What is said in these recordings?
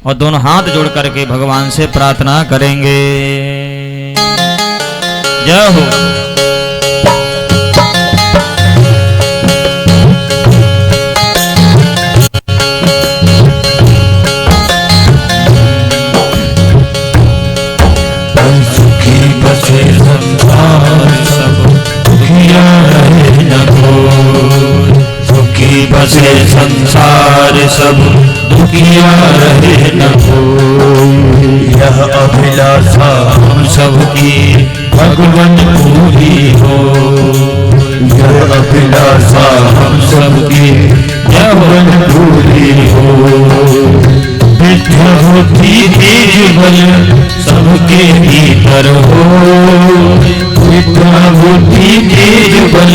और दोनों हाथ जोड़ करके भगवान से प्रार्थना करेंगे। जय हो। सुखी बसे संसार सब दुखिया रहे न कोई। सुखी बसे संसार सब दुखिया रहे न कोई। यह अभिलाषा हम सबकी भगवन पूरी हो। यह अभिलाषा हम सबकी भगवन पूरी हो। विद्या बुद्धि तेज बल सबके भीतर हो। विद्या बुद्धि तेज बल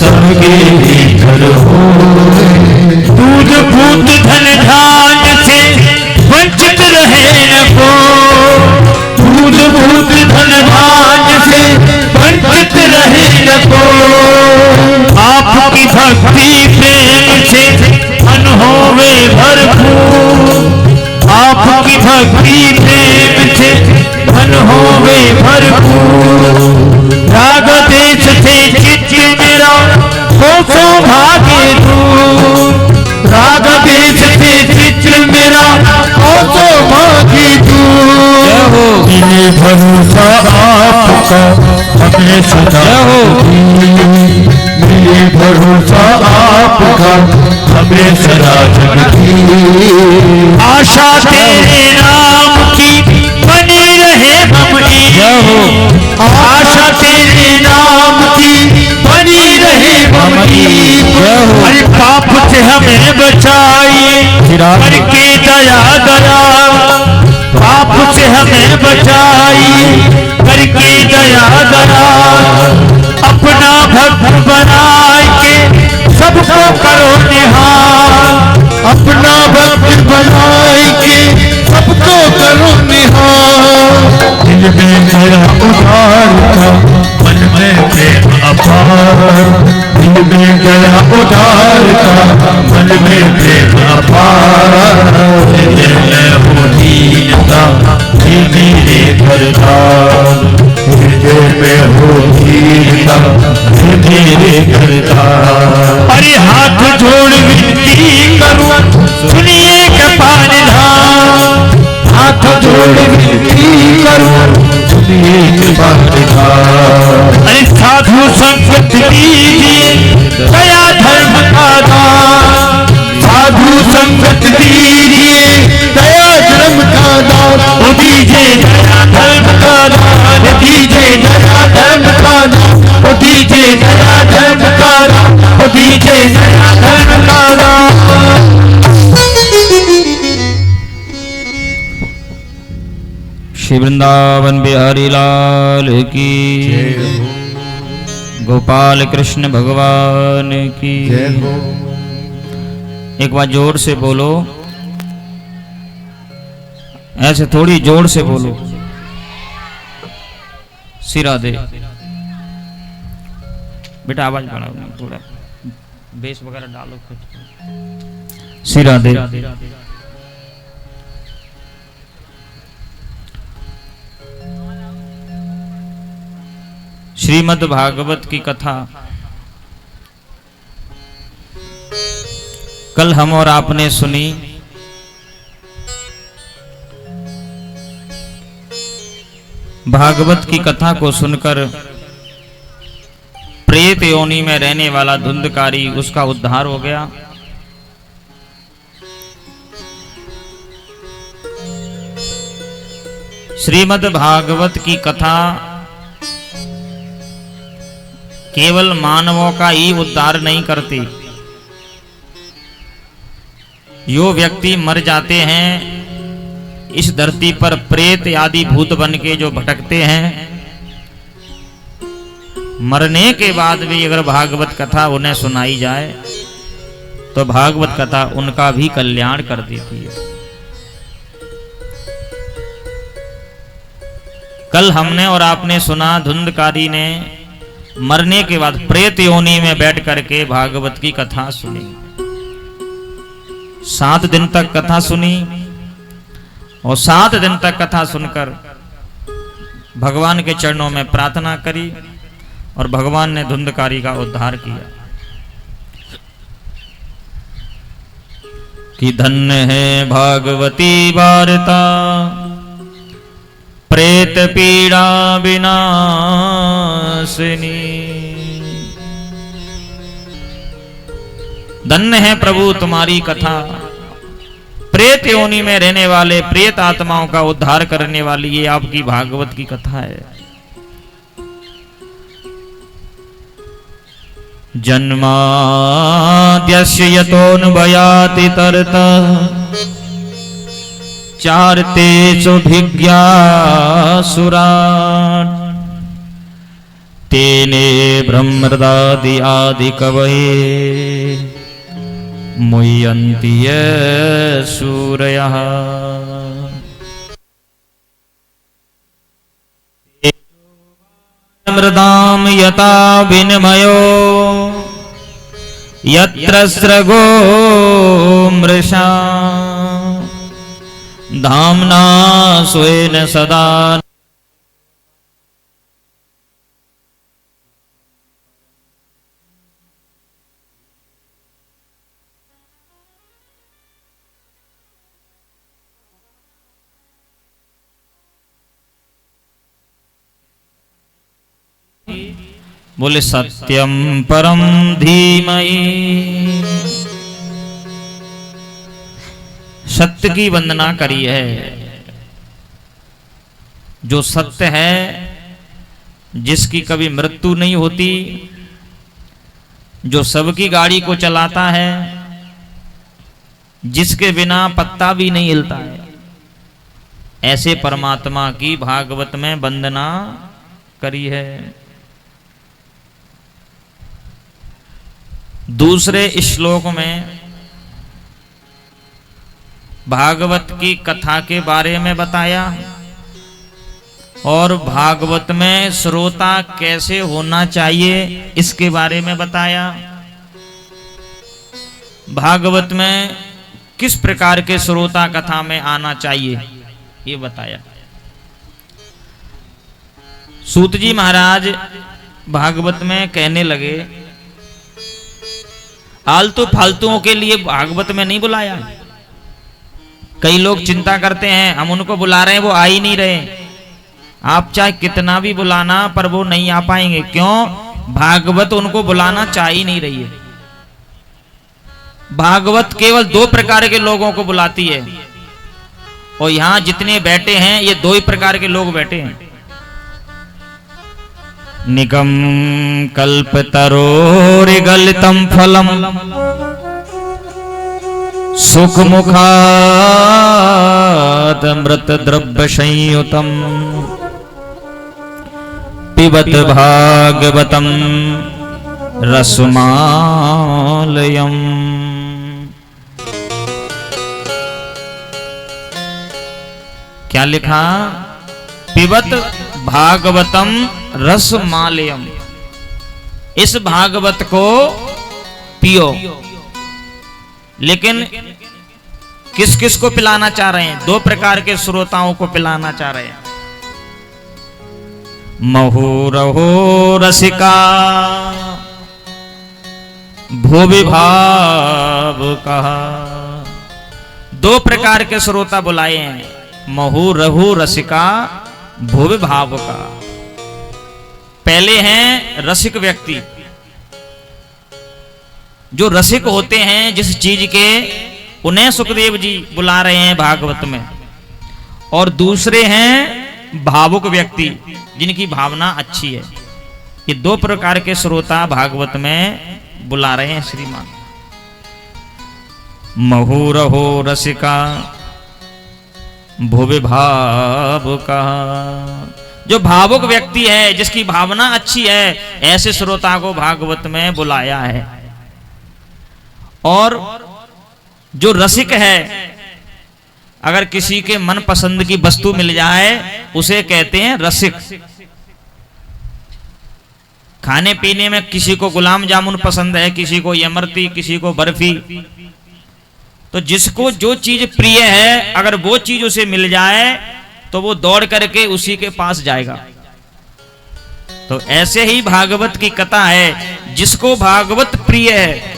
सबके भीतर हो। दूध पूत धन धान से वंचित रहे न को। दूध पूत धन धान से वंचित रहे न को। आपकी भक्ति प्रेम से धन होवे भरपूर। आपकी भक्ति प्रेम से धन होवे भरपूर। राग देश से चित्त मेरा हो सौभाग्य दूर। राग देश से चित्त मेरा हो सौभाग्य दूर। मिले भरोसा आपका हमें सदा हो। मिले भरोसा आपका हमें सदा जगती। आशा तेरे नाम की बनी रहे हमारी। आशा तेरे नाम की बनी रहे हमारी। अरे पाप से हमें बचाइए करके दया दया। पाप से हमें बचाइए करके दया दया। अपना भक्त बनाए के सबको करो निहाल। अपना भक्त बनाए के सबको करो निहाल। दिल में मेरा उधार था मन में प्रेम अपार। दिल में गया उधार था मन में प्रेम अपार। दिल में हो दीनता धीरे करतार। हृदय में हो दीनता धीरे करतार। अरे हाथ जोड़ विनती करूं सुनिए कृपान धाम। हाथ जोड़ विनती करूं सुनिए कृपान धाम। अरे साधु संगत दीजिए दया धर्म का दान। साधु संगत दीजिए दया धर्म का दान। दीजिए दया धर्म का दान। दीजिए दया धर्म का दान। दीजिए दया धर्म का दान। दीजिए दया धर्म का दान। श्री वृंदावन बिहारी लाल की। गोपाल कृष्ण भगवान की। एक बार जोर से बोलो। ऐसे थोड़ी जोर से बोलो। सिरा दे बेटा, आवाज बढ़ाओ, थोड़ा बेस वगैरह डालो। सिरा दे। श्रीमद् भागवत की कथा कल हम और आपने सुनी। भागवत की कथा को सुनकर प्रेत योनि में रहने वाला धुंधकारी उसका उद्धार हो गया। श्रीमद् भागवत की कथा केवल मानवों का ही उद्धार नहीं करती। यो व्यक्ति मर जाते हैं इस धरती पर प्रेत आदि भूत बन के जो भटकते हैं, मरने के बाद भी अगर भागवत कथा उन्हें सुनाई जाए तो भागवत कथा उनका भी कल्याण कर देती है। कल हमने और आपने सुना धुंधकारी ने मरने के बाद प्रेत योनि में बैठ करके भागवत की कथा सुनी। 7 दिन तक कथा सुनी और 7 दिन तक कथा सुनकर भगवान के चरणों में प्रार्थना करी और भगवान ने धुंधकारी का उद्धार किया कि धन्य है भागवती वार्ता प्रेत पीड़ा विनाशिनी। धन्य है प्रभु तुम्हारी कथा, प्रेत योनि में रहने वाले प्रेत आत्माओं का उद्धार करने वाली ये आपकी भागवत की कथा है। जन्माद्यस्य यतोऽन्वयाति तरतः चारतेषु भिज्ञासुरान् तेने ब्रह्मर्दादि आदि कवये मुह्यन्ति ये सूरयः। मृदाम यथा विनिमयो यत्र स्रगो मृषा धाम्ना स्वेन सदा। बोले सत्यम परम धीमहि। सत्य की वंदना करी है, जो सत्य है, जिसकी कभी मृत्यु नहीं होती, जो सबकी गाड़ी को चलाता है, जिसके बिना पत्ता भी नहीं हिलता है, ऐसे परमात्मा की भागवत में वंदना करी है। दूसरे श्लोक में भागवत की कथा के बारे में बताया और भागवत में श्रोता कैसे होना चाहिए इसके बारे में बताया। भागवत में किस प्रकार के श्रोता कथा में आना चाहिए ये बताया। सूत जी महाराज भागवत में कहने लगे, आलतू फालतुओं के लिए भागवत में नहीं बुलाया। कई लोग चिंता करते हैं हम उनको बुला रहे हैं, वो आ ही नहीं रहे। आप चाहे कितना भी बुलाना पर वो नहीं आ पाएंगे। क्यों? भागवत उनको बुलाना चाह ही नहीं रही है। भागवत केवल 2 प्रकार के लोगों को बुलाती है और यहां जितने बैठे हैं ये 2 ही प्रकार के लोग बैठे हैं। निगम कल्पतरोरिगलितं फलम सुखमुखात् अमृतद्रव्य संयुतम पिबत भागवतम रसमालयम। क्या लिखा? पिबत भागवतम रसमालयम। इस भागवत को पियो। लेकिन किस किस को पिलाना चाह रहे हैं? 2 प्रकार के श्रोताओं को पिलाना चाह रहे हैं। महुरहो रसिका भुवि भाव कहा। 2 प्रकार के श्रोता बुलाए हैं, महुरहु रसिका भुवि भाव का। पहले हैं रसिक व्यक्ति, जो रसिक होते हैं जिस चीज के, उन्हें सुखदेव जी बुला रहे हैं भागवत में। और दूसरे हैं भावुक व्यक्ति जिनकी भावना अच्छी है। ये 2 प्रकार के श्रोता भागवत में बुला रहे हैं श्रीमान। महुरहो रसिका भुवि भाव का। जो भावुक व्यक्ति है, जिसकी भावना अच्छी है, ऐसे श्रोता को भागवत में बुलाया है। और जो रसिक है, अगर किसी के मन पसंद की वस्तु मिल जाए उसे कहते हैं रसिक। खाने पीने में किसी को गुलाम जामुन पसंद है, किसी को इमरती, किसी को बर्फी, तो जिसको जो चीज प्रिय है, अगर वो चीज उसे मिल जाए तो वो दौड़ करके उसी के पास जाएगा। तो ऐसे ही भागवत की कथा है, जिसको भागवत प्रिय है,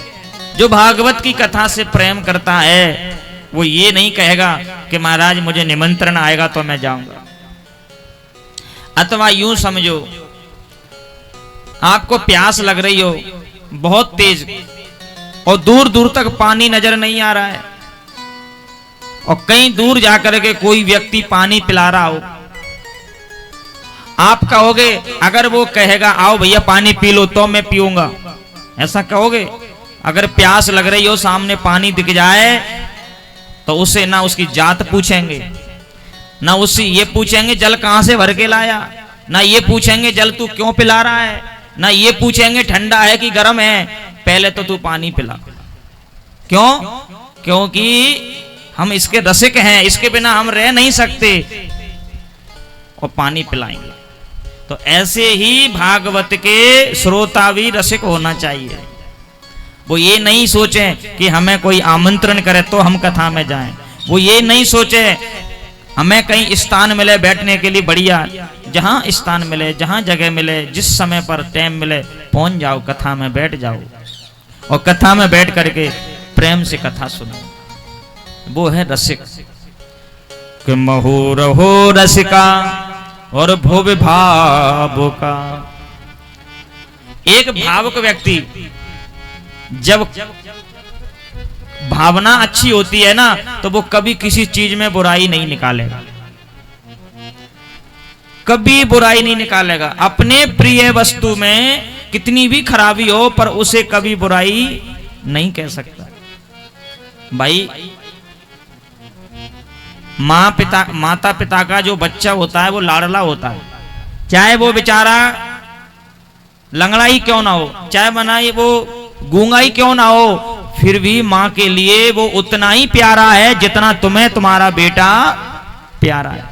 जो भागवत की कथा से प्रेम करता है, वो ये नहीं कहेगा कि महाराज मुझे निमंत्रण आएगा तो मैं जाऊंगा। अथवा यूं समझो, आपको प्यास लग रही हो बहुत तेज, और दूर दूर तक पानी नजर नहीं आ रहा है, और कहीं दूर जाकर के कोई व्यक्ति पानी पिला रहा हो, आप कहोगे, अगर वो कहेगा आओ भैया पानी पी लो तो मैं पीऊंगा, ऐसा कहोगे? अगर प्यास लग रही हो, सामने पानी दिख जाए, तो उसे ना उसकी जात पूछेंगे, ना उससे ये पूछेंगे जल कहां से भर के लाया, ना ये पूछेंगे जल तू क्यों पिला रहा है, ना ये पूछेंगे ठंडा है कि गर्म है, पहले तो तू पानी पिला। क्यों? क्योंकि हम इसके रसिक हैं, इसके बिना हम रह नहीं सकते, और पानी पिलाएंगे। तो ऐसे ही भागवत के श्रोता भी रसिक होना चाहिए। वो ये नहीं सोचें कि हमें कोई आमंत्रण करे तो हम कथा में जाएं, वो ये नहीं सोचे हमें कहीं स्थान मिले बैठने के लिए, बढ़िया जहां स्थान मिले, जहां जगह मिले, जिस समय पर टाइम मिले पहुंच जाओ, कथा में बैठ जाओ, और कथा में बैठ करके प्रेम से कथा सुनो। वो है रसिक। कि महो रहो रसिका और भुव भावुका। एक भावुक व्यक्ति जब भावना अच्छी होती है ना, तो वो कभी किसी चीज में बुराई नहीं निकालेगा, कभी बुराई नहीं निकालेगा। अपने प्रिय वस्तु में कितनी भी खराबी हो, पर उसे कभी बुराई नहीं कह सकता। भाई माता पिता का जो बच्चा होता है वो लाडला होता है, चाहे वो बेचारा लंगड़ा ही क्यों ना हो, चाहे बनाए वो गूंगा ही क्यों ना हो, फिर भी मां के लिए वो उतना ही प्यारा है जितना तुम्हें तुम्हारा बेटा प्यारा है।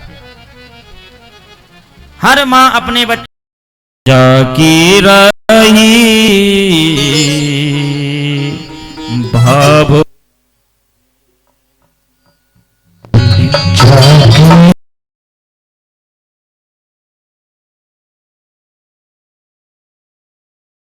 हर मां अपने बच्चे की रही भाव